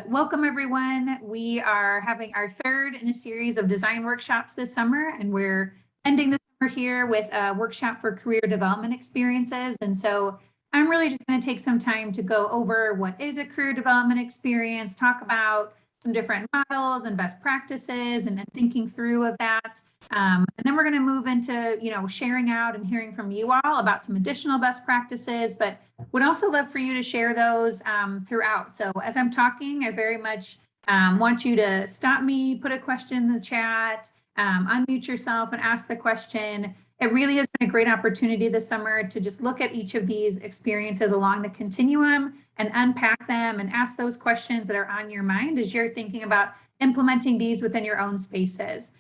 welcome everyone. We are having our third in a series of design workshops this summer, and we're ending the summer here with a workshop for career development experiences. And so I'm really just going to take some time to go over what is a career development experience, talk about some different models and best practices and thinking through of that. And then we're going to move into, sharing out and hearing from you all about some additional best practices, but would also love for you to share those throughout. So as I'm talking, I very much want you to stop me, put a question in the chat, unmute yourself and ask the question. It really has been a great opportunity this summer to just look at each of these experiences along the continuum and unpack them and ask those questions that are on your mind as you're thinking about implementing these within your own spaces.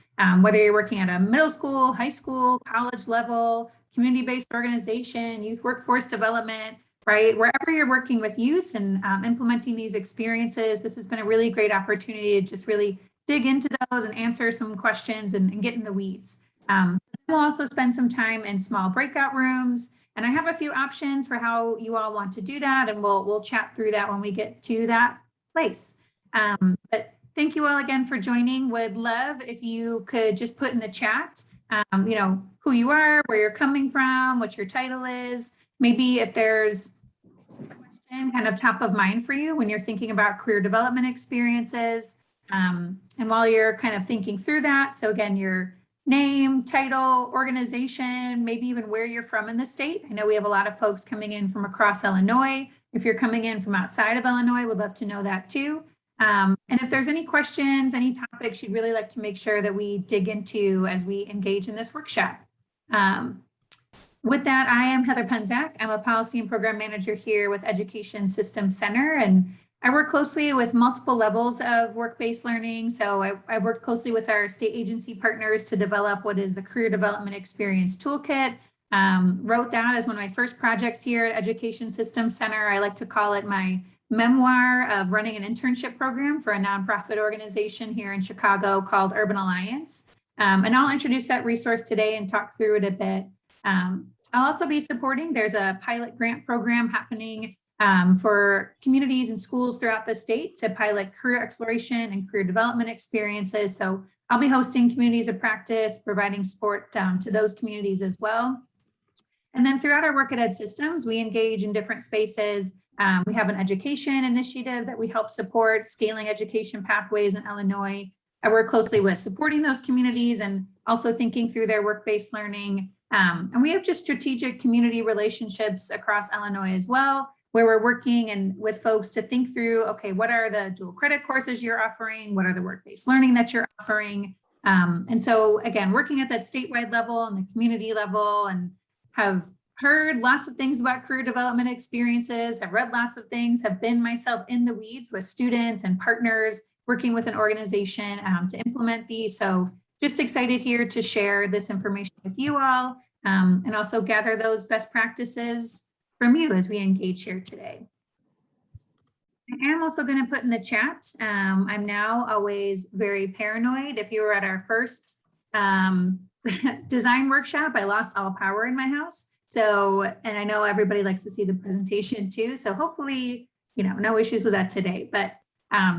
Whether you're working at a middle school, high school, college level, community-based organization, youth workforce development, right? Wherever you're working with youth and implementing these experiences, this has been a really great opportunity to just really dig into those and answer some questions and get in the weeds. We'll also spend some time in small breakout rooms, and I have a few options for how you all want to do that, and we'll chat through that when we get to that place. But thank you all again for joining. Would love if you could just put in the chat, who you are, where you're coming from, what your title is, maybe if there's a question kind of top of mind for you when you're thinking about career development experiences. And while you're kind of thinking through that, so again, your name, title, organization, maybe even where you're from in the state. I know we have a lot of folks coming in from across Illinois. If you're coming in from outside of Illinois, we'd love to know that too. And if there's any questions, any topics you'd really like to make sure that we dig into as we engage in this workshop. With that, I am Heather Penzak. I'm a policy and program manager here with Education Systems Center, and I work closely with multiple levels of work-based learning. So I worked closely with our state agency partners to develop what is the Career Development Experience Toolkit. Wrote that as one of my first projects here at Education Systems Center. I like to call it my memoir of running an internship program for a nonprofit organization here in Chicago called Urban Alliance. And I'll introduce that resource today and talk through it a bit. I'll also be supporting, there's a pilot grant program happening for communities and schools throughout the state to pilot career exploration and career development experiences. So I'll be hosting communities of practice, providing support to those communities as well. And then throughout our work at Ed Systems, we engage in different spaces. We have an education initiative that we help support, scaling education pathways in Illinois. I work closely with supporting those communities and also thinking through their work-based learning. And we have just strategic community relationships across Illinois as well, where we're working and with folks to think through, okay, what are the dual credit courses you're offering? What are the work-based learning that you're offering? And so again, working at that statewide level and the community level, and have heard lots of things about career development experiences, have read lots of things, have been myself in the weeds with students and partners working with an organization to implement these. So just excited here to share this information with you all and also gather those best practices from you as we engage here today. I am also going to put in the chat, I'm now always very paranoid. If you were at our first design workshop, I lost all power in my house. So, and I know everybody likes to see the presentation too. So hopefully, no issues with that today, but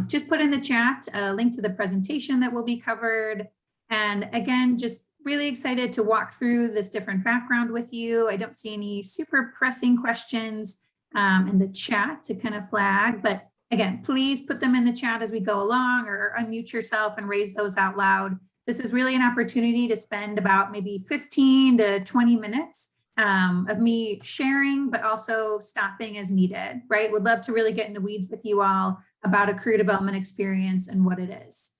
just put in the chat a link to the presentation that will be covered. And again, just really excited to walk through this different background with you. I don't see any super pressing questions in the chat to kind of flag, but again, please put them in the chat as we go along, or unmute yourself and raise those out loud. This is really an opportunity to spend about maybe 15 to 20 minutes of me sharing, but also stopping as needed, right? Would love to really get in the weeds with you all about a career development experience and what it is.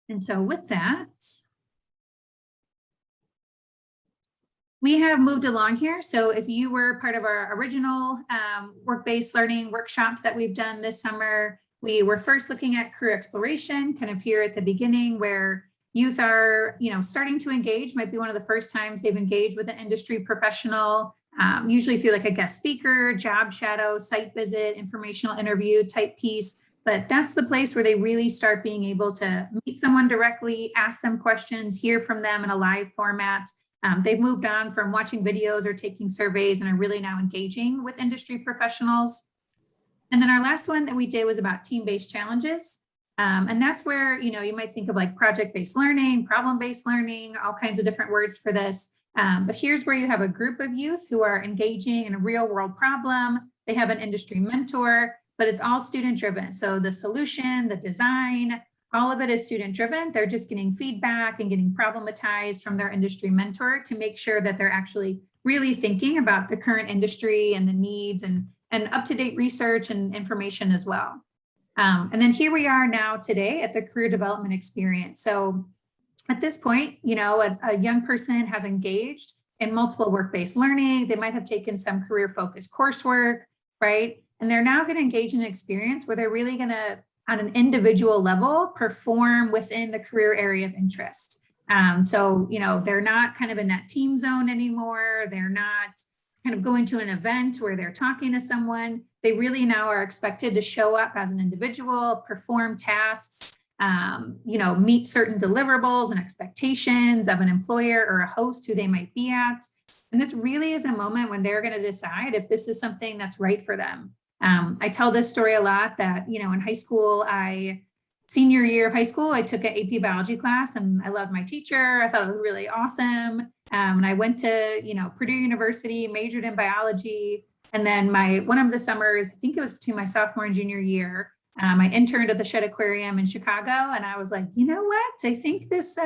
And so with that, we have moved along here. So if you were part of our original work-based learning workshops that we've done this summer, we were first looking at career exploration, kind of here at the beginning, where youth are, starting to engage, might be one of the first times they've engaged with an industry professional, usually through like a guest speaker, job shadow, site visit, informational interview type piece. But that's the place where they really start being able to meet someone directly, ask them questions, hear from them in a live format. They've moved on from watching videos or taking surveys and are really now engaging with industry professionals. And then our last one that we did was about team-based challenges. And that's where, you might think of like project-based learning, problem-based learning, all kinds of different words for this. But here's where you have a group of youth who are engaging in a real world problem. They have an industry mentor, but it's all student driven. So the solution, the design, all of it is student driven. They're just getting feedback and getting problematized from their industry mentor to make sure that they're actually really thinking about the current industry and the needs and up-to-date research and information as well. And then here we are now today at the career development experience. So at this point, a young person has engaged in multiple work-based learning. They might have taken some career-focused coursework, right? And they're now going to engage in an experience where they're really going to, on an individual level, perform within the career area of interest. So, they're not kind of in that team zone anymore. They're not kind of going to an event where they're talking to someone. They really now are expected to show up as an individual, perform tasks, meet certain deliverables and expectations of an employer or a host who they might be at. And this really is a moment when they're going to decide if this is something that's right for them. I tell this story a lot that, in high school, senior year of high school, I took an AP biology class and I loved my teacher. I thought it was really awesome. And I went to, Purdue University, majored in biology. And then one of the summers, I think it was between my sophomore and junior year, I interned at the Shedd Aquarium in Chicago. And I was like, you know what? I think this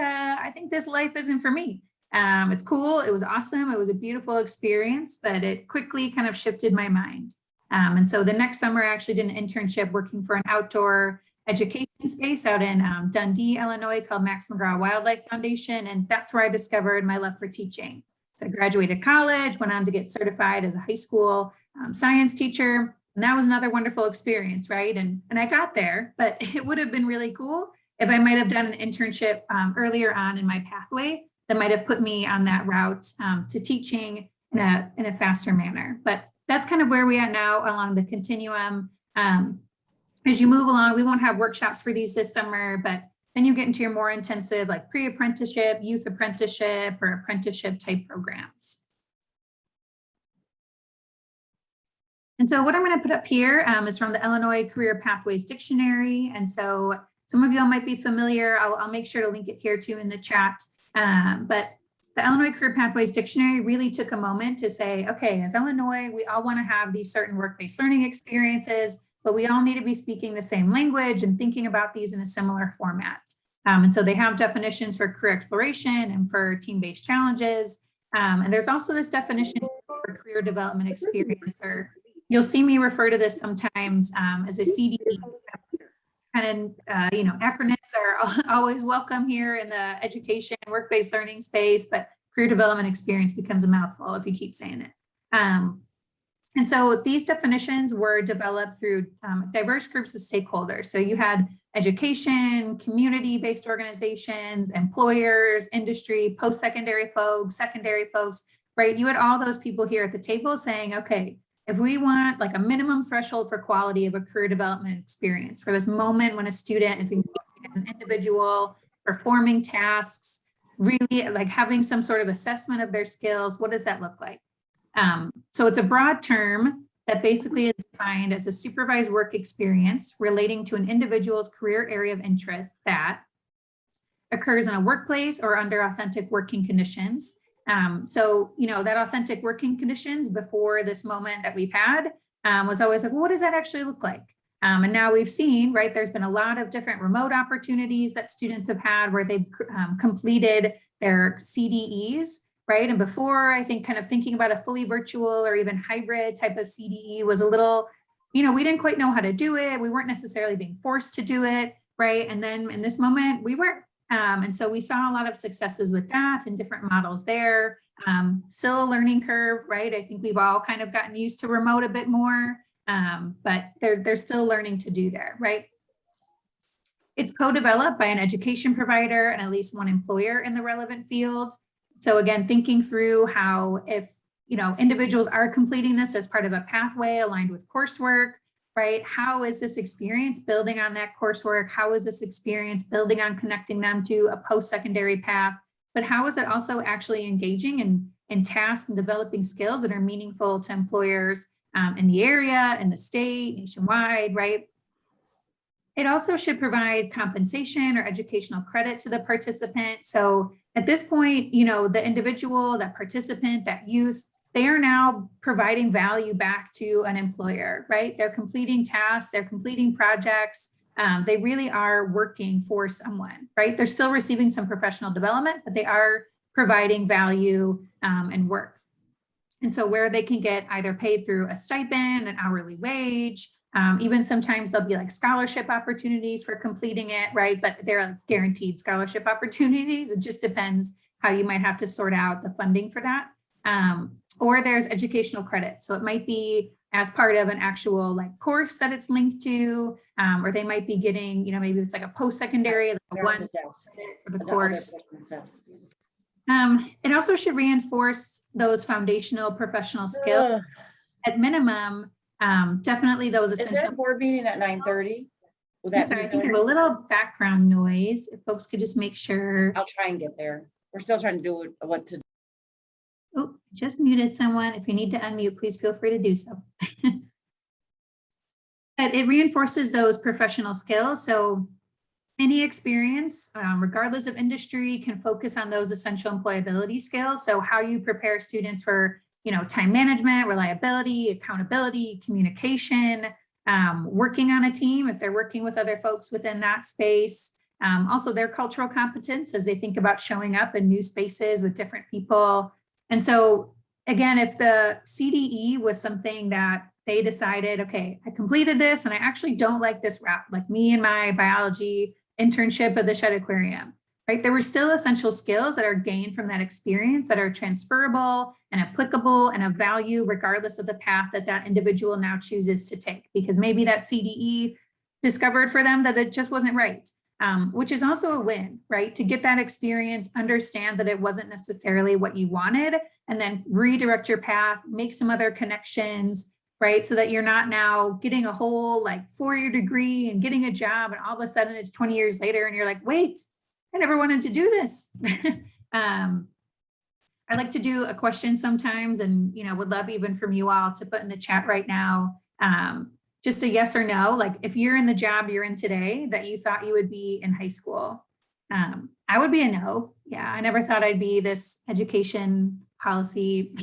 life isn't for me. It's cool. It was awesome. It was a beautiful experience, but it quickly kind of shifted my mind. And so the next summer, I actually did an internship working for an outdoor education space out in Dundee, Illinois, called Max McGraw Wildlife Foundation. And that's where I discovered my love for teaching. So I graduated college, went on to get certified as a high school science teacher. And that was another wonderful experience, right? And I got there, but it would have been really cool if I might have done an internship earlier on in my pathway that might have put me on that route to teaching in a faster manner. But that's kind of where we are now along the continuum. As you move along, we won't have workshops for these this summer, but then you get into your more intensive like pre-apprenticeship, youth apprenticeship, or apprenticeship type programs. And so what I'm going to put up here is from the Illinois Career Pathways Dictionary. And so some of y'all might be familiar. I'll make sure to link it here too in the chat. But the Illinois Career Pathways Dictionary really took a moment to say, okay, as Illinois, we all want to have these certain work-based learning experiences, but we all need to be speaking the same language and thinking about these in a similar format. And so they have definitions for career exploration and for team-based challenges. And there's also this definition for career development experience, or you'll see me refer to this sometimes as a CDE. And, acronyms are always welcome here in the education work-based learning space, but career development experience becomes a mouthful if you keep saying it. And so these definitions were developed through diverse groups of stakeholders. So you had education, community-based organizations, employers, industry, post-secondary folks, secondary folks, right? You had all those people here at the table saying, okay, if we want like a minimum threshold for quality of a career development experience for this moment when a student is engaging as an individual, performing tasks, really like having some sort of assessment of their skills, what does that look like? So it's a broad term that basically is defined as a supervised work experience relating to an individual's career area of interest that occurs in a workplace or under authentic working conditions. So, that authentic working conditions before this moment that we've had was always like, well, what does that actually look like? And now we've seen, right, there's been a lot of different remote opportunities that students have had where they've completed their CDEs, right? And before, I think kind of thinking about a fully virtual or even hybrid type of CDE was a little, we didn't quite know how to do it. We weren't necessarily being forced to do it, right? And then in this moment, we were. And so we saw a lot of successes with that and different models there. Still a learning curve, right? I think we've all kind of gotten used to remote a bit more, but they're still learning to do there, right? It's co-developed by an education provider and at least one employer in the relevant field. So again, thinking through how if, individuals are completing this as part of a pathway aligned with coursework, right? How is this experience building on that coursework? How is this experience building on connecting them to a post-secondary path? But how is it also actually engaging in tasks and developing skills that are meaningful to employers in the area, in the state, nationwide, right? It also should provide compensation or educational credit to the participant. So at this point, the individual, that participant, that youth, they are now providing value back to an employer, right? They're completing tasks, they're completing projects. They really are working for someone, right? They're still receiving some professional development, but they are providing value and work. And so where they can get either paid through a stipend, an hourly wage, even sometimes there'll be like scholarship opportunities for completing it, right? But they're guaranteed scholarship opportunities. It just depends how you might have to sort out the funding for that. Or there's educational credit. So it might be as part of an actual like course that it's linked to, or they might be getting, maybe it's like a postsecondary, like a one credit for the course. It also should reinforce those foundational professional skills. At minimum, definitely those essential. Is there a board meeting at 9:30? Will that be? I think I have a little background noise. If folks could just make sure. I'll try and get there. We're still trying to do what to do. Oh, just muted someone. If you need to unmute, please feel free to do so. But it reinforces those professional skills. So any experience, regardless of industry, can focus on those essential employability skills. So how you prepare students for, time management, reliability, accountability, communication, working on a team if they're working with other folks within that space. Also their cultural competence as they think about showing up in new spaces with different people. And so again, if the CDE was something that they decided, okay, I completed this and I actually don't like this route, like me and my biology internship at the Shed Aquarium, right? There were still essential skills that are gained from that experience that are transferable and applicable and of value, regardless of the path that that individual now chooses to take, because maybe that CDE discovered for them that it just wasn't right, which is also a win, right? To get that experience, understand that it wasn't necessarily what you wanted, and then redirect your path, make some other connections, right? So that you're not now getting a whole like 4-year degree and getting a job and all of a sudden it's 20 years later and you're like, wait, I never wanted to do this. I like to do a question sometimes and, would love even from you all to put in the chat right now, just a yes or no, like if you're in the job you're in today that you thought you would be in high school. I would be a no. Yeah, I never thought I'd be this education policy,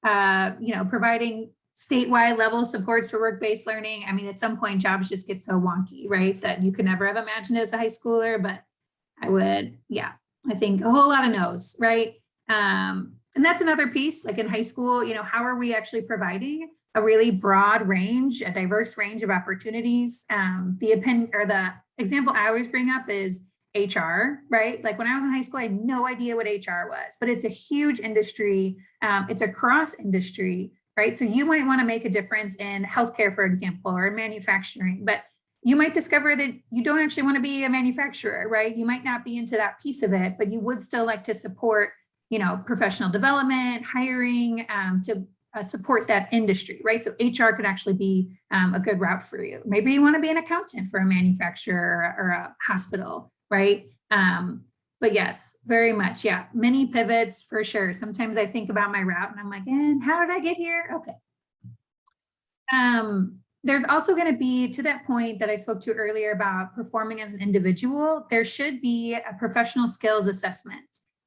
providing statewide level supports for work-based learning. I mean, at some point jobs just get so wonky, right? That you could never have imagined as a high schooler, but I would, yeah, I think a whole lot of no's, right? And that's another piece, like in high school, how are we actually providing a really broad range, a diverse range of opportunities? The example I always bring up is HR, right? Like when I was in high school, I had no idea what HR was, but it's a huge industry. It's a cross industry, right? So you might want to make a difference in healthcare, for example, or manufacturing, but you might discover that you don't actually want to be a manufacturer, right? You might not be into that piece of it, but you would still like to support, professional development, hiring, to support that industry, right? So HR could actually be a good route for you. Maybe you want to be an accountant for a manufacturer or a hospital, right? But yes, very much. Yeah. Many pivots for sure. Sometimes I think about my route and I'm like, and how did I get here? Okay. There's also going to be, to that point that I spoke to earlier about performing as an individual, there should be a professional skills assessment.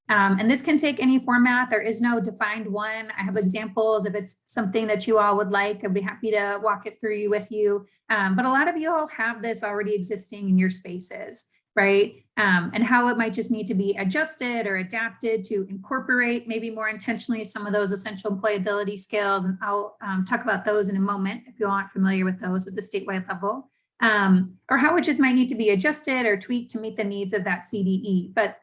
And this can take any format. There is no defined one. I have examples. If it's something that you all would like, I'd be happy to walk it through with you. But a lot of you all have this already existing in your spaces, right? And how it might just need to be adjusted or adapted to incorporate maybe more intentionally some of those essential employability skills. And I'll talk about those in a moment if you aren't familiar with those at the statewide level, or how it just might need to be adjusted or tweaked to meet the needs of that CDE. But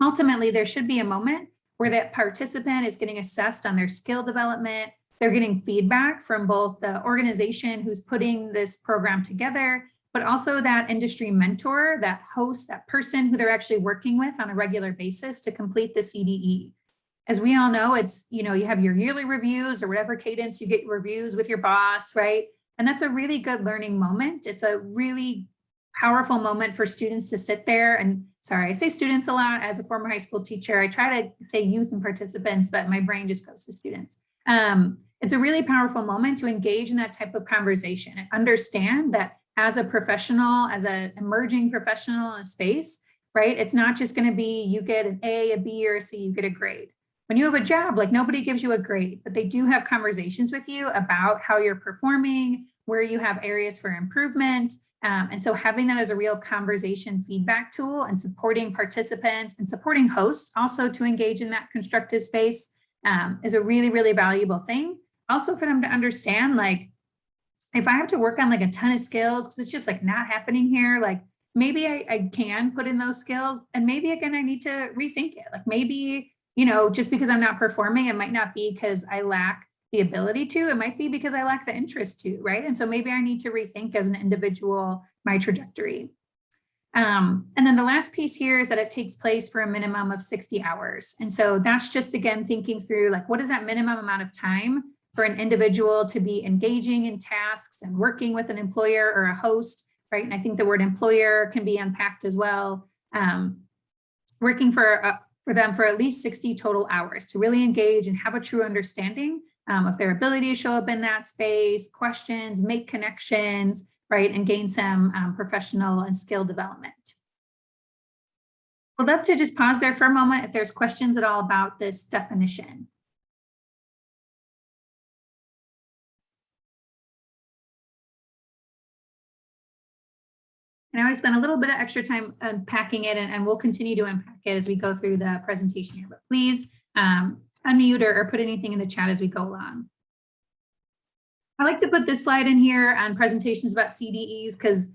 ultimately, there should be a moment where that participant is getting assessed on their skill development. They're getting feedback from both the organization who's putting this program together, but also that industry mentor, that host, that person who they're actually working with on a regular basis to complete the CDE. As we all know, it's, you have your yearly reviews or whatever cadence you get reviews with your boss, right? And that's a really good learning moment. It's a really powerful moment for students to sit there and, sorry, I say students a lot as a former high school teacher. I try to say youth and participants, but my brain just goes to students. It's it's a really powerful moment to engage in that type of conversation and understand that as a professional, as an emerging professional in a space, right? It's not just going to be you get an A, a B, or a C, you get a grade. When you have a job, like nobody gives you a grade, but they do have conversations with you about how you're performing, where you have areas for improvement. And so having that as a real conversation feedback tool and supporting participants and supporting hosts also to engage in that constructive space is a really, really valuable thing. Also for them to understand, like, if I have to work on like a ton of skills, because it's just like not happening here, like maybe I can put in those skills, and maybe again, I need to rethink it. Like maybe, you know, just because I'm not performing, it might not be because I lack the ability to, it might be because I lack the interest to, right? And so maybe I need to rethink as an individual my trajectory. And then the last piece here is that it takes place for a minimum of 60 hours. And so that's just, again, thinking through like, what is that minimum amount of time for an individual to be engaging in tasks and working with an employer or a host, right? And I think the word employer can be unpacked as well. Working for them for at least 60 total hours to really engage and have a true understanding of their ability to show up in that space, questions, make connections, right? And gain some professional and skill development. I'd love to just pause there for a moment if there's questions at all about this definition. And I always spend a little bit of extra time unpacking it, and we'll continue to unpack it as we go through the presentation here. But please unmute or put anything in the chat as we go along. I like to put this slide in here on presentations about CDEs because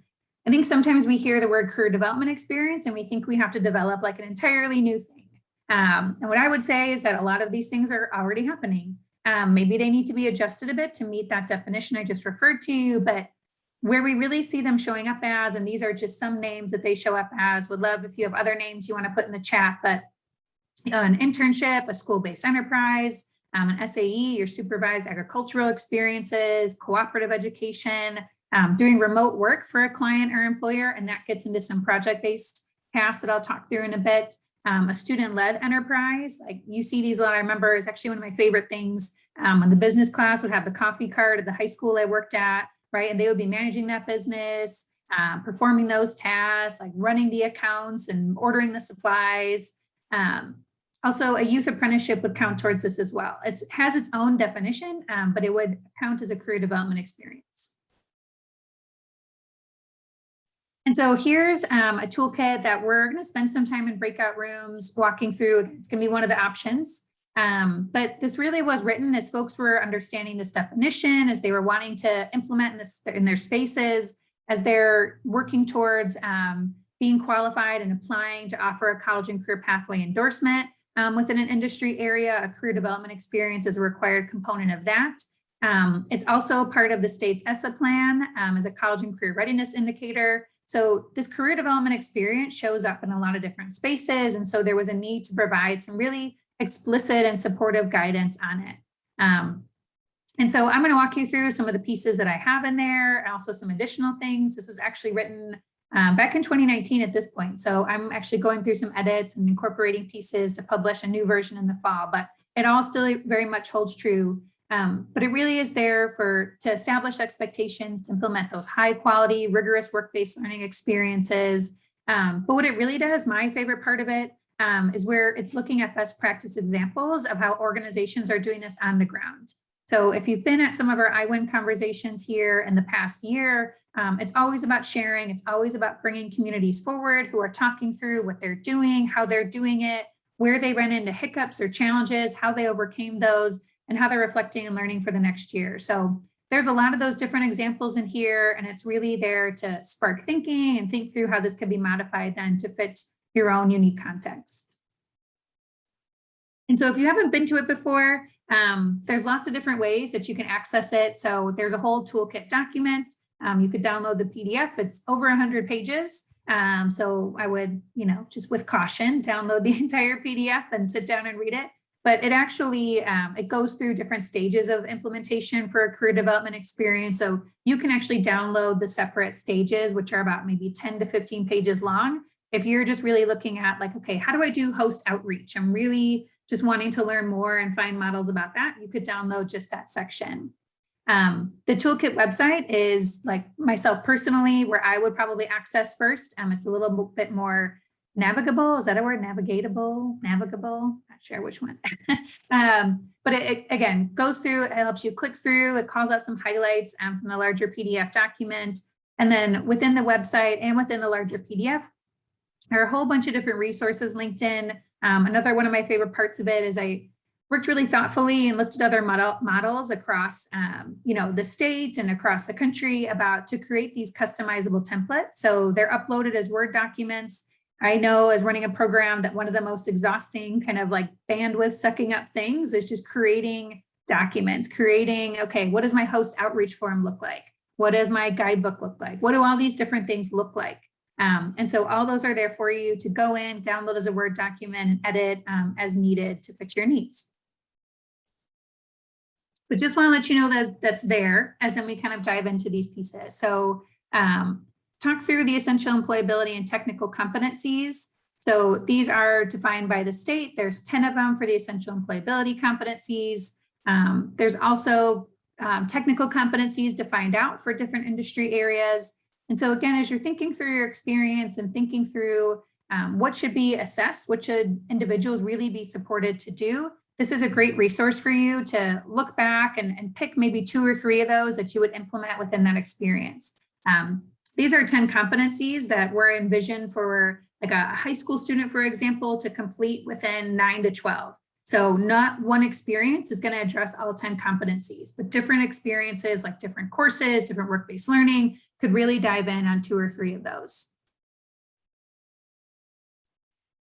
I think sometimes we hear the word career development experience and we think we have to develop like an entirely new thing. And what I would say is that a lot of these things are already happening. Maybe they need to be adjusted a bit to meet that definition I just referred to, but where we really see them showing up as, and these are just some names that they show up as, would love if you have other names you want to put in the chat, but an internship, a school-based enterprise, an SAE, your supervised agricultural experiences, cooperative education, doing remote work for a client or employer, and that gets into some project-based paths that I'll talk through in a bit. A student-led enterprise, like you see these a lot. I remember is actually one of my favorite things when the business class would have the coffee cart at the high school I worked at, right? And they would be managing that business, performing those tasks, like running the accounts and ordering the supplies. Also, a youth apprenticeship would count towards this as well. It has its own definition, but it would count as a career development experience. And so here's a toolkit that we're going to spend some time in breakout rooms walking through. It's going to be one of the options. But this really was written as folks were understanding this definition, as they were wanting to implement this in their spaces, as they're working towards being qualified and applying to offer a college and career pathway endorsement within an industry area. A career development experience is a required component of that. It's also part of the state's ESSA plan as a college and career readiness indicator. So this career development experience shows up in a lot of different spaces. And so there was a need to provide some really explicit and supportive guidance on it. And so I'm going to walk you through some of the pieces that I have in there, and also some additional things. This was actually written back in 2019 at this point. So I'm actually going through some edits and incorporating pieces to publish a new version in the fall, but it all still very much holds true. But it really is there to establish expectations, to implement those high quality, rigorous work-based learning experiences. But what it really does, my favorite part of it, is where it's looking at best practice examples of how organizations are doing this on the ground. So if you've been at some of our IWIN conversations here in the past year, it's always about sharing. It's always about bringing communities forward who are talking through what they're doing, how they're doing it, where they ran into hiccups or challenges, how they overcame those, and how they're reflecting and learning for the next year. So there's a lot of those different examples in here, and it's really there to spark thinking and think through how this can be modified then to fit your own unique context. And so if you haven't been to it before, there's lots of different ways that you can access it. So there's a whole toolkit document. You could download the PDF. It's over 100 pages. So I would, just with caution, download the entire PDF and sit down and read it. But it actually, it goes through different stages of implementation for a career development experience. So you can actually download the separate stages, which are about maybe 10 to 15 pages long. If you're just really looking at like, okay, how do I do host outreach? I'm really just wanting to learn more and find models about that, you could download just that section. The Toolkit website is, like myself personally, where I would probably access first. It's a little bit more navigable. Is that a word? Navigable? Not sure which one. But it again goes through, it helps you click through, it calls out some highlights from the larger PDF document. And then within the website and within the larger PDF, there are a whole bunch of different resources linked in. Another one of my favorite parts of it is I worked really thoughtfully and looked at other models across the state and across the country to create these customizable templates. So they're uploaded as Word documents. I know as running a program that one of the most exhausting kind of like bandwidth sucking up things is just creating documents, okay, what does my host outreach form look like? What does my guidebook look like? What do all these different things look like? And so all those are there for you to go in, download as a Word document and edit as needed to fit your needs. But just want to let you know that that's there as then we kind of dive into these pieces. So talk through the essential employability and technical competencies. So these are defined by the state. There's 10 of them for the essential employability competencies. There's also technical competencies defined out for different industry areas. And so again, as you're thinking through your experience and thinking through what should be assessed, what should individuals really be supported to do, this is a great resource for you to look back and pick maybe 2 or 3 of those that you would implement within that experience. These are 10 competencies that were envisioned for like a high school student, for example, to complete within 9 to 12. So not one experience is going to address all 10 competencies, but different experiences like different courses, different work-based learning could really dive in on 2 or 3 of those.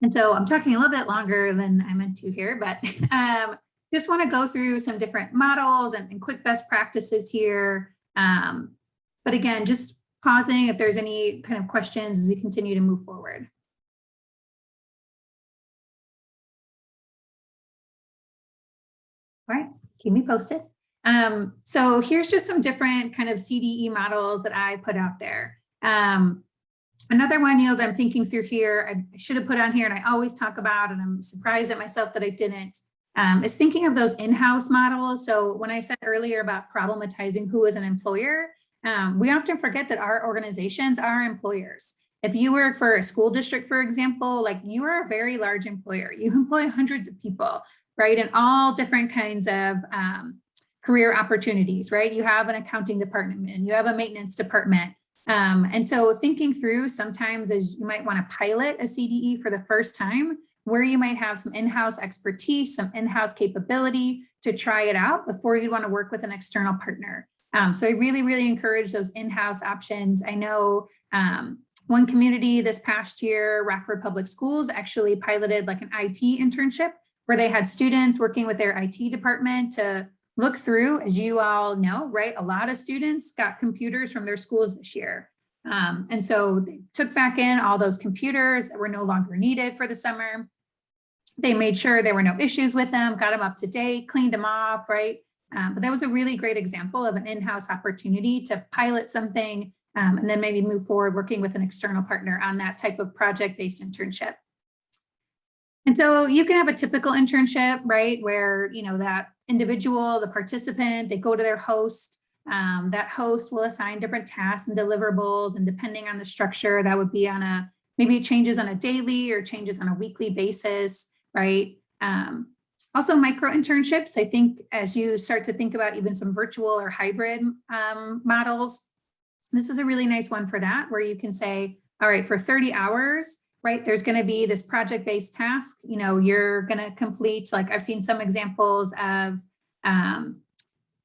And so I'm talking a little bit longer than I meant to here, but just want to go through some different models and quick best practices here. But again, just pausing if there's any kind of questions as we continue to move forward. All right, keep me posted. So here's just some different kind of CDE models that I put out there. Another one, that I'm thinking through here, I should have put on here and I always talk about, and I'm surprised at myself that I didn't, is thinking of those in-house models. So when I said earlier about problematizing who is an employer, we often forget that our organizations are employers. If you work for a school district, for example, like you are a very large employer, you employ hundreds of people, right? And all different kinds of career opportunities, right? You have an accounting department and you have a maintenance department. And so thinking through sometimes as you might want to pilot a CDE for the first time, where you might have some in-house expertise, some in-house capability to try it out before you'd want to work with an external partner. So I really, really encourage those in-house options. I know one community this past year, Rockford Public Schools, actually piloted like an IT internship where they had students working with their IT department to look through, as you all know, right? A lot of students got computers from their schools this year. And so they took back in all those computers that were no longer needed for the summer. They made sure there were no issues with them, got them up to date, cleaned them off, right? But that was a really great example of an in-house opportunity to pilot something and then maybe move forward working with an external partner on that type of project-based internship. And so you can have a typical internship, right, where, that individual, the participant, they go to their host. That host will assign different tasks and deliverables, and depending on the structure, that would be on maybe it changes on a daily or changes on a weekly basis, right? Also micro internships, I think as you start to think about even some virtual or hybrid models, this is a really nice one for that, where you can say, all right, for 30 hours, right, there's going to be this project-based task, you're going to complete, like I've seen some examples of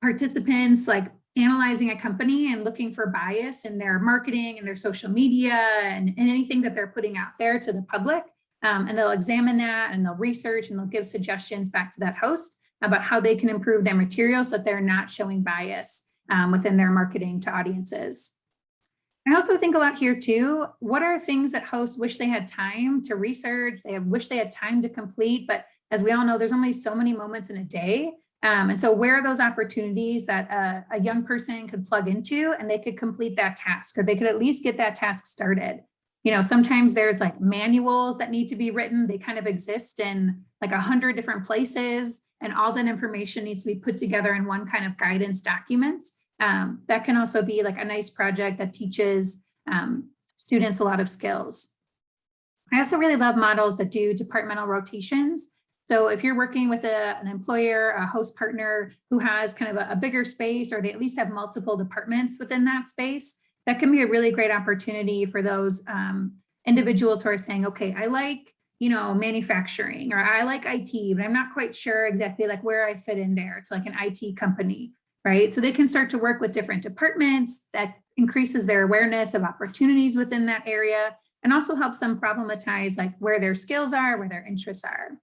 participants like analyzing a company and looking for bias in their marketing and their social media and anything that they're putting out there to the public. And they'll examine that and they'll research and they'll give suggestions back to that host about how they can improve their material so that they're not showing bias within their marketing to audiences. I also think a lot here too, what are things that hosts wish they had time to research, wish they had time to complete, but as we all know, there's only so many moments in a day. And so where are those opportunities that a young person could plug into and they could complete that task, or they could at least get that task started? sometimes there's like manuals that need to be written. They kind of exist in like 100 different places, and all that information needs to be put together in one kind of guidance document. That can also be like a nice project that teaches students a lot of skills. I also really love models that do departmental rotations. So if you're working with an employer, a host partner who has kind of a bigger space, or they at least have multiple departments within that space, that can be a really great opportunity for those individuals who are saying, okay, I like, manufacturing, or I like IT, but I'm not quite sure exactly like where I fit in there. It's like an IT company, right? So they can start to work with different departments. That increases their awareness of opportunities within that area, and also helps them problematize like where their skills are, where their interests are.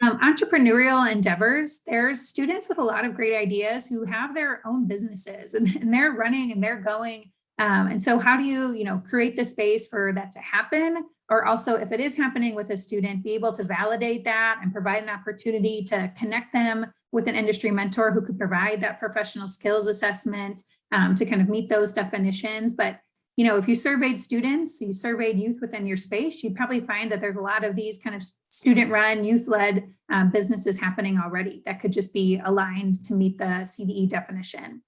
Entrepreneurial endeavors, there's students with a lot of great ideas who have their own businesses, and they're running and they're going. And so how do you, create the space for that to happen? Or also, if it is happening with a student, be able to validate that and provide an opportunity to connect them with an industry mentor who could provide that professional skills assessment to kind of meet those definitions. But if you surveyed students, you surveyed youth within your space, you'd probably find that there's a lot of these kind of student-run, youth-led businesses happening already that could just be aligned to meet the CDE definition.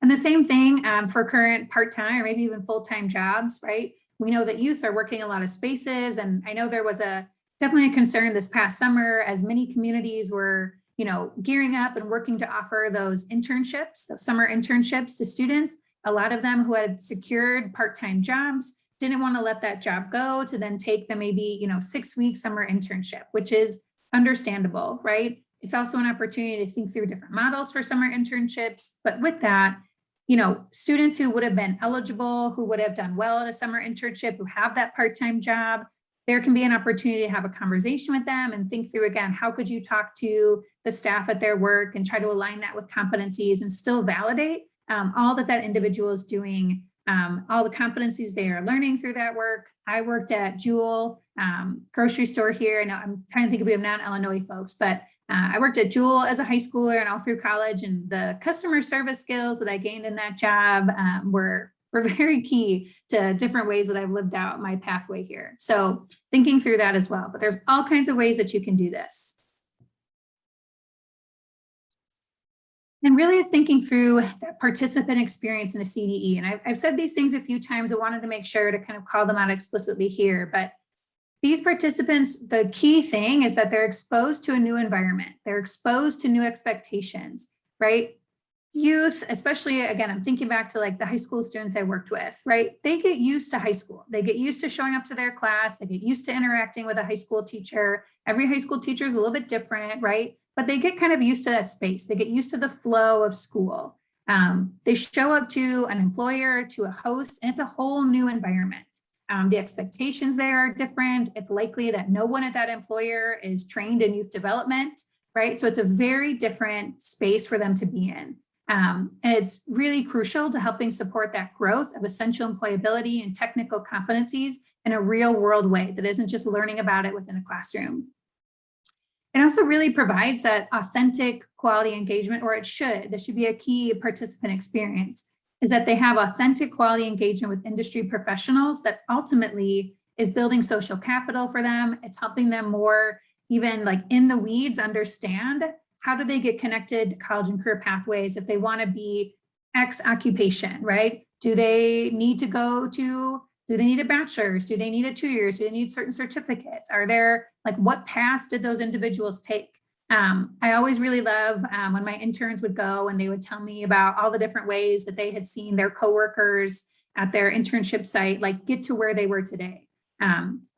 And the same thing for current part-time or maybe even full-time jobs, right? We know that youth are working a lot of spaces, and I know there was definitely a concern this past summer as many communities were, gearing up and working to offer those internships, those summer internships to students. A lot of them who had secured part-time jobs didn't want to let that job go to then take the maybe 6-week summer internship, which is understandable, right? It's also an opportunity to think through different models for summer internships. But with that, students who would have been eligible, who would have done well at a summer internship, who have that part-time job, there can be an opportunity to have a conversation with them and think through, again, how could you talk to the staff at their work and try to align that with competencies and still validate all that individual is doing, all the competencies they are learning through that work. I worked at Jewel grocery store here. I know I'm trying to think if we have non-Illinois folks, but I worked at Jewel as a high schooler and all through college, and the customer service skills that I gained in that job were very key to different ways that I've lived out my pathway here. So thinking through that as well, but there's all kinds of ways that you can do this. And really thinking through that participant experience in a CDE. And I've said these things a few times. I wanted to make sure to kind of call them out explicitly here. But these participants, the key thing is that they're exposed to a new environment. They're exposed to new expectations, right? Youth, especially, again, I'm thinking back to like the high school students I worked with, right? They get used to high school. They get used to showing up to their class. They get used to interacting with a high school teacher. Every high school teacher is a little bit different, right? But they get kind of used to that space. They get used to the flow of school. They show up to an employer, to a host, and it's a whole new environment. The expectations there are different. It's likely that no one at that employer is trained in youth development, right? So it's a very different space for them to be in. And it's really crucial to helping support that growth of essential employability and technical competencies in a real world way that isn't just learning about it within a classroom. It also really provides that authentic quality engagement, or it should. This should be a key participant experience, is that they have authentic quality engagement with industry professionals that ultimately is building social capital for them. It's helping them more even like in the weeds understand how do they get connected to college and career pathways if they want to be X occupation, right? Do they need to do they need a bachelor's? Do they need a 2 years? Do they need certain certificates? Are there like what paths did those individuals take? I always really love when my interns would go and they would tell me about all the different ways that they had seen their coworkers at their internship site, like get to where they were today.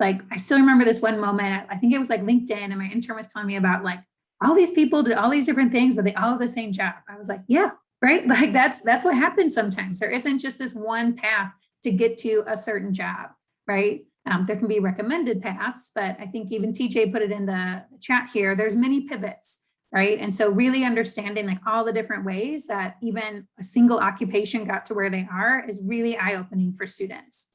Like I still remember this one moment, I think it was like LinkedIn, and my intern was telling me about like all these people did all these different things, but they all have the same job. I was like, yeah, right. Like that's what happens sometimes. There isn't just this one path to get to a certain job, right? There can be recommended paths, but I think even TJ put it in the chat here, there's many pivots, right? And so really understanding like all the different ways that even a single occupation got to where they are is really eye-opening for students.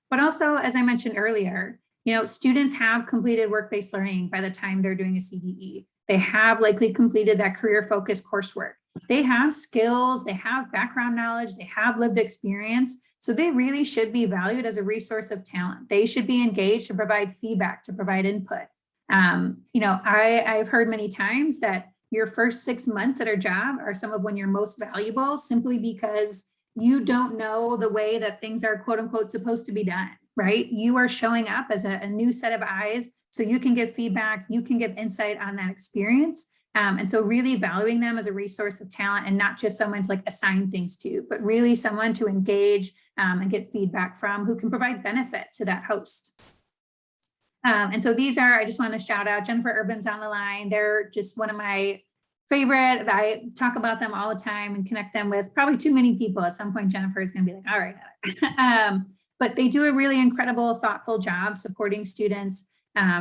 But also, as I mentioned earlier, students have completed work-based learning by the time they're doing a CDE. They have likely completed that career-focused coursework. They have skills, they have background knowledge, they have lived experience. So they really should be valued as a resource of talent. They should be engaged to provide feedback, to provide input. I've heard many times that your first 6 months at our job are some of when you're most valuable, simply because you don't know the way that things are quote unquote supposed to be done, right? You are showing up as a new set of eyes, so you can give feedback, you can give insight on that experience. And so really valuing them as a resource of talent, and not just someone to like assign things to, but really someone to engage and get feedback from, who can provide benefit to that host. And so these are, I just want to shout out Jennifer Urban's on the line. They're just one of my favorite. I talk about them all the time and connect them with probably too many people. At some point, Jennifer is going to be like, all right. But they do a really incredible, thoughtful job supporting students.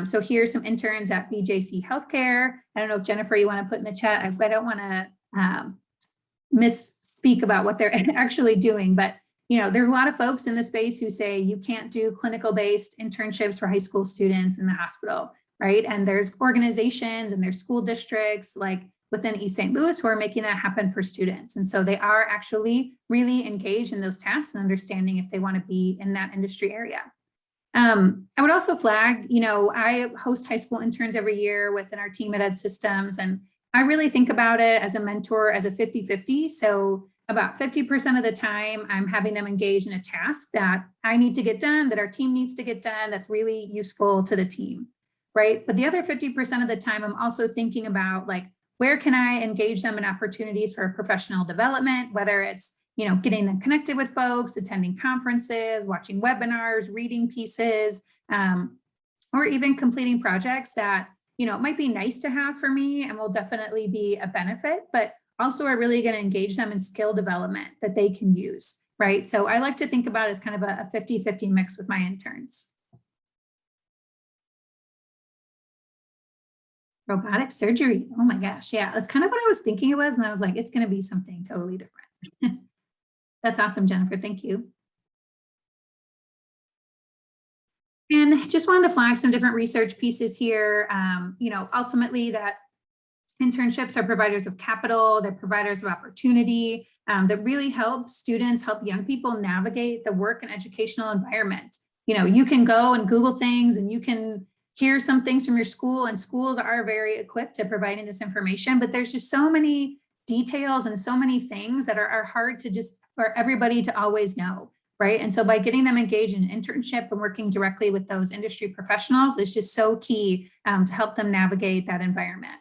So here's some interns at BJC Healthcare. I don't know if Jennifer, you want to put in the chat. I don't want to misspeak about what they're actually doing, but there's a lot of folks in the space who say you can't do clinical-based internships for high school students in the hospital, right? And there's organizations and there's school districts like within East St. Louis who are making that happen for students. And so they are actually really engaged in those tasks and understanding if they want to be in that industry area. I would also flag, I host high school interns every year within our team at Ed Systems, and I really think about it as a mentor as a 50-50. So about 50% of the time, I'm having them engage in a task that I need to get done, that our team needs to get done, that's really useful to the team, right? But the other 50% of the time, I'm also thinking about like, where can I engage them in opportunities for professional development, whether it's, getting them connected with folks, attending conferences, watching webinars, reading pieces, or even completing projects that, might be nice to have for me and will definitely be a benefit, but also are really going to engage them in skill development that they can use, right? So I like to think about it as kind of a 50-50 mix with my interns. Robotic surgery. Oh my gosh. Yeah, that's kind of what I was thinking it was. And I was like, it's going to be something totally different. That's awesome, Jennifer. Thank you. And just wanted to flag some different research pieces here. Ultimately that internships are providers of capital, they're providers of opportunity that really help students, help young people navigate the work and educational environment. You can go and Google things and you can hear some things from your school, and schools are very equipped to providing this information, but there's just so many details and so many things that are hard to just for everybody to always know, right? And so by getting them engaged in an internship and working directly with those industry professionals is just so key to help them navigate that environment.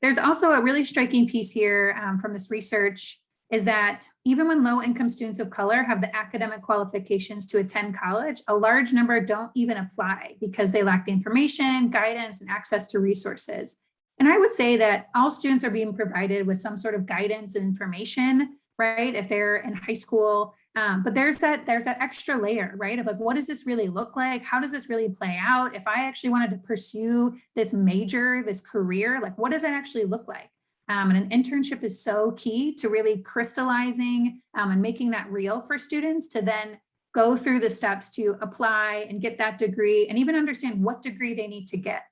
There's also a really striking piece here from this research is that even when low-income students of color have the academic qualifications to attend college, a large number don't even apply because they lack the information, guidance, and access to resources. And I would say that all students are being provided with some sort of guidance and information, right? If they're in high school, but there's that extra layer, right? Of like, what does this really look like? How does this really play out? If I actually wanted to pursue this major, this career, like what does that actually look like? And an internship is so key to really crystallizing and making that real for students to then go through the steps to apply and get that degree and even understand what degree they need to get.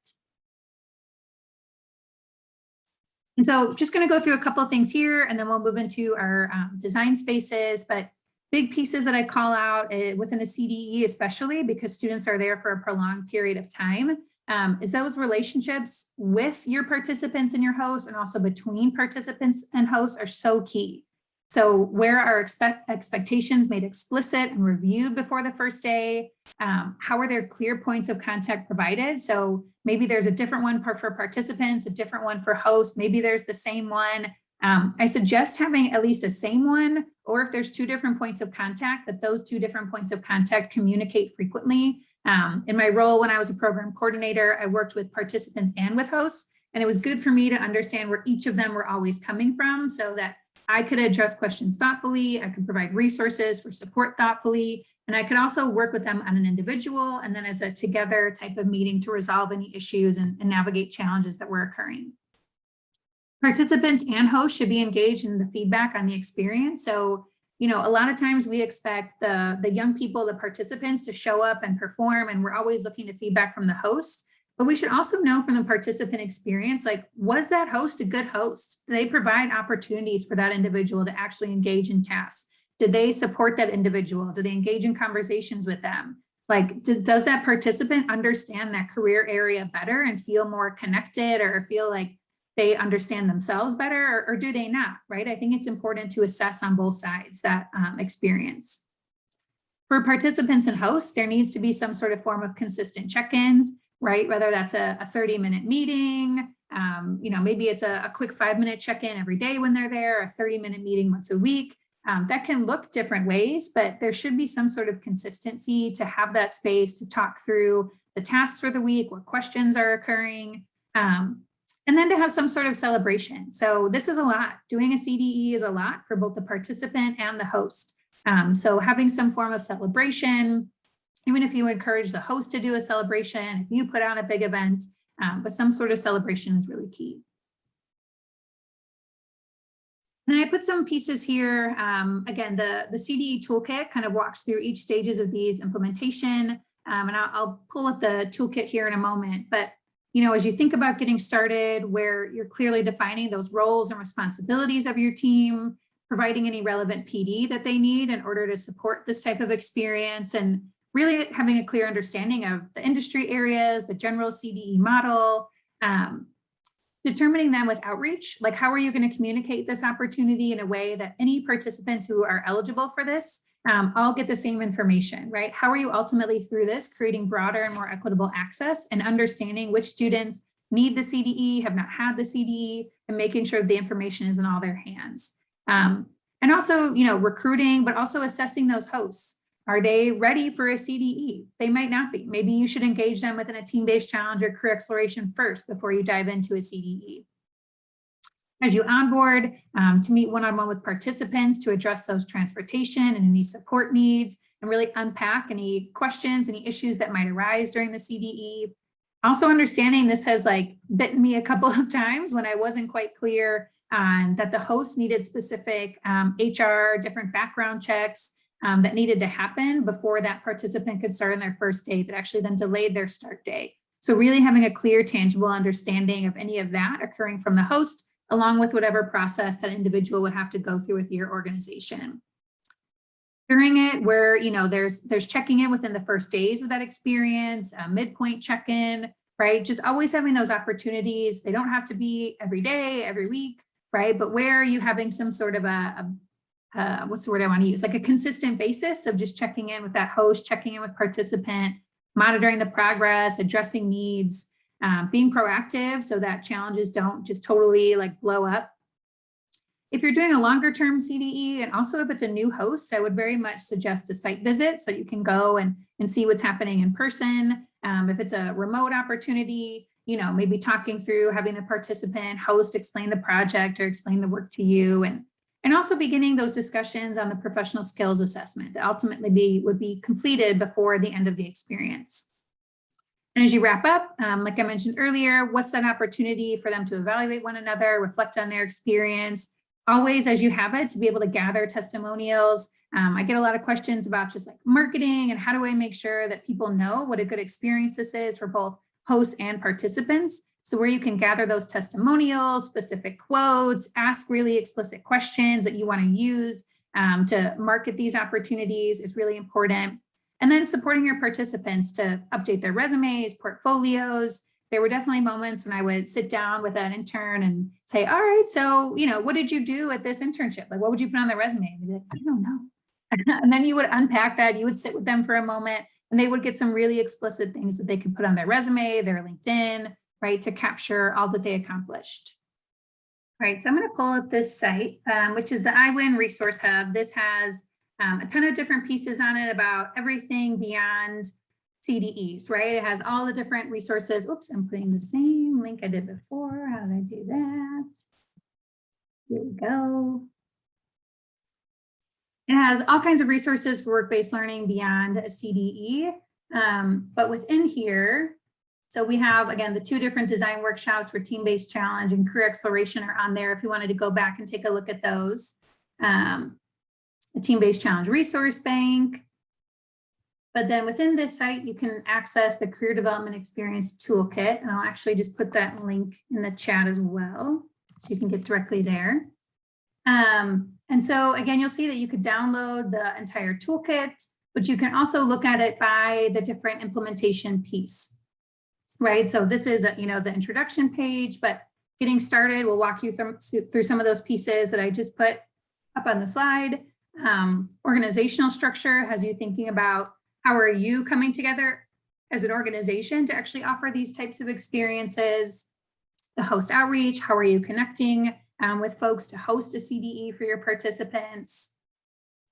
And so just going to go through a couple of things here, and then we'll move into our design spaces. But big pieces that I call out within the CDE, especially because students are there for a prolonged period of time, is those relationships with your participants and your hosts, and also between participants and hosts, are so key. So where are expectations made explicit and reviewed before the first day? How are there clear points of contact provided? So maybe there's a different one for participants, a different one for hosts, maybe there's the same one. I suggest having at least a same one, or if there's 2 different points of contact, that those 2 different points of contact communicate frequently. In my role when I was a program coordinator, I worked with participants and with hosts, and it was good for me to understand where each of them were always coming from so that I could address questions thoughtfully, I could provide resources for support thoughtfully, and I could also work with them on an individual and then as a together type of meeting to resolve any issues and navigate challenges that were occurring. Participants and hosts should be engaged in the feedback on the experience. So, a lot of times we expect the young people, the participants, to show up and perform, and we're always looking to feedback from the host. But we should also know from the participant experience, like, was that host a good host? Do they provide opportunities for that individual to actually engage in tasks? Did they support that individual? Do they engage in conversations with them? Like, does that participant understand that career area better and feel more connected, or feel like they understand themselves better, or do they not, right? I think it's important to assess on both sides that experience. For participants and hosts, there needs to be some sort of form of consistent check-ins, right? Whether that's a 30-minute meeting, maybe it's a quick 5-minute check-in every day when they're there, a 30-minute meeting once a week. That can look different ways, but there should be some sort of consistency to have that space to talk through the tasks for the week, what questions are occurring, and then to have some sort of celebration. So this is a lot. Doing a CDE is a lot for both the participant and the host. So having some form of celebration, even if you encourage the host to do a celebration, if you put on a big event, but some sort of celebration is really key. And I put some pieces here. Again, the CDE toolkit kind of walks through each stages of these implementation. And I'll pull up the toolkit here in a moment. But, as you think about getting started, where you're clearly defining those roles and responsibilities of your team, providing any relevant PD that they need in order to support this type of experience, and really having a clear understanding of the industry areas, the general CDE model, determining them with outreach, like how are you going to communicate this opportunity in a way that any participants who are eligible for this all get the same information, right? How are you ultimately through this creating broader and more equitable access, and understanding which students need the CDE, have not had the CDE, and making sure the information is in all their hands. And also, recruiting, but also assessing those hosts. Are they ready for a CDE? They might not be. Maybe you should engage them within a team-based challenge or career exploration first before you dive into a CDE. As you onboard, to meet one-on-one with participants to address those transportation and any support needs, and really unpack any questions, any issues that might arise during the CDE. Also understanding this has bitten me a couple of times when I wasn't quite clear on that the host needed specific HR, different background checks, that needed to happen before that participant could start on their first day, that actually then delayed their start date. So really having a clear, tangible understanding of any of that occurring from the host, along with whatever process that individual would have to go through with your organization. During it, where there's checking in within the first days of that experience, a midpoint check-in, right? Just always having those opportunities. They don't have to be every day, every week, right? But where are you having some sort of what's the word I want to use? Like a consistent basis of just checking in with that host, checking in with participant, monitoring the progress, addressing needs, being proactive so that challenges don't just totally blow up. If you're doing a longer term CDE, and also if it's a new host, I would very much suggest a site visit so you can go and see what's happening in person. If it's a remote opportunity, maybe talking through, having the participant host explain the project or explain the work to you, and also beginning those discussions on the professional skills assessment that ultimately would be completed before the end of the experience. And as you wrap up, like I mentioned earlier, what's that opportunity for them to evaluate one another, reflect on their experience, always as you have it, to be able to gather testimonials. I get a lot of questions about just marketing and how do I make sure that people know what a good experience this is for both hosts and participants. So where you can gather those testimonials, specific quotes, ask really explicit questions that you want to use to market these opportunities is really important. And then supporting your participants to update their resumes, portfolios. There were definitely moments when I would sit down with an intern and say, all right, so, what did you do at this internship? What would you put on their resume? And they'd be like, I don't know. And then you would unpack that. You would sit with them for a moment, and they would get some really explicit things that they could put on their resume, their LinkedIn, right, to capture all that they accomplished. All right, so I'm going to pull up this site, which is the IWIN Resource Hub. This has a ton of different pieces on it about everything beyond CDEs, right? It has all the different resources. Oops, I'm putting the same link I did before. How did I do that? Here we go. It has all kinds of resources for work-based learning beyond a CDE. But within here, so we have, again, the 2 different design workshops for team-based challenge and career exploration are on there if you wanted to go back and take a look at those. The team-based challenge resource bank. But then within this site, you can access the career development experience toolkit. And I'll actually just put that link in the chat as well, so you can get directly there. And so again, you'll see that you could download the entire toolkit, but you can also look at it by the different implementation piece, right? So this is, the introduction page, but getting started, we'll walk you through some of those pieces that I just put up on the slide. Organizational structure has you thinking about how are you coming together as an organization to actually offer these types of experiences. The host outreach, how are you connecting with folks to host a CDE for your participants?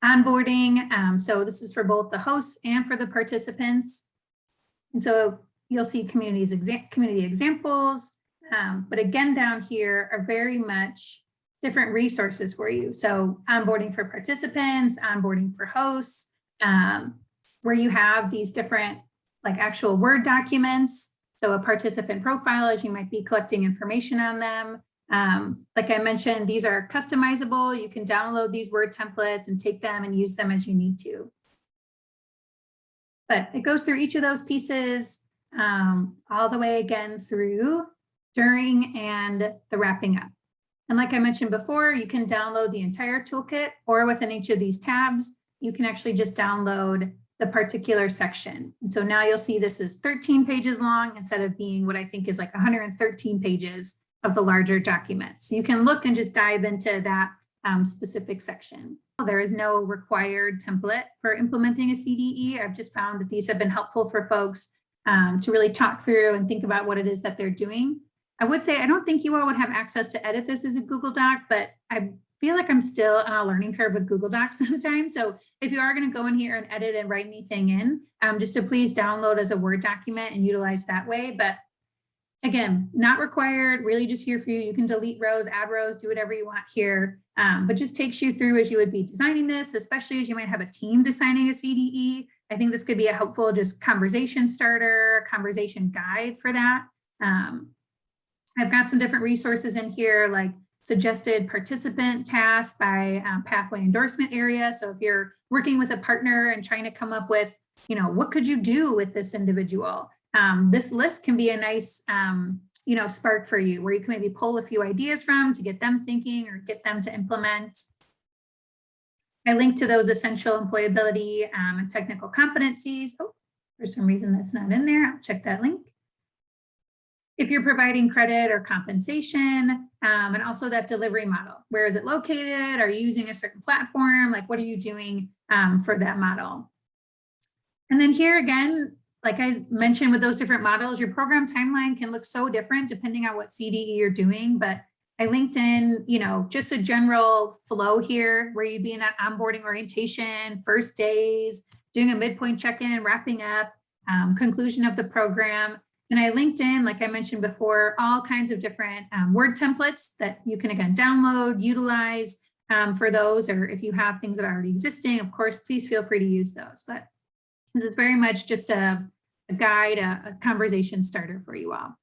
Onboarding, so this is for both the hosts and for the participants. And so you'll see community examples, but again, down here are very much different resources for you. So onboarding for participants, onboarding for hosts, where you have these different like actual Word documents. So a participant profile, as you might be collecting information on them. Like I mentioned, these are customizable. You can download these Word templates and take them and use them as you need to. But it goes through each of those pieces all the way again through, during, and the wrapping up. And like I mentioned before, you can download the entire toolkit, or within each of these tabs, you can actually just download the particular section. And so now you'll see this is 13 pages long instead of being what I think is like 113 pages of the larger document. So you can look and just dive into that specific section. There is no required template for implementing a CDE. I've just found that these have been helpful for folks to really talk through and think about what it is that they're doing. I would say I don't think you all would have access to edit this as a Google Doc, but I feel like I'm still on a learning curve with Google Docs sometimes. So if you are going to go in here and edit and write anything in, just to please download as a Word document and utilize that way. But again, not required, really just here for you. You can delete rows, add rows, do whatever you want here, but just takes you through as you would be designing this, especially as you might have a team designing a CDE. I think this could be a helpful just conversation starter, conversation guide for that. I've got some different resources in here, like suggested participant tasks by pathway endorsement area. So if you're working with a partner and trying to come up with, what could you do with this individual? This list can be a nice, spark for you, where you can maybe pull a few ideas from to get them thinking or get them to implement. I linked to those essential employability and technical competencies. Oh, for some reason that's not in there. I'll check that link. If you're providing credit or compensation, and also that delivery model. Where is it located? Are you using a certain platform? Like, what are you doing for that model? And then here again, like I mentioned with those different models, your program timeline can look so different depending on what CDE you're doing. But I linked in, just a general flow here where you'd be in that onboarding orientation, first days, doing a midpoint check-in, wrapping up, conclusion of the program. And I linked in, like I mentioned before, all kinds of different Word templates that you can, again, download, utilize for those, or if you have things that are already existing, of course, please feel free to use those. But this is very much just a guide, a conversation starter for you all.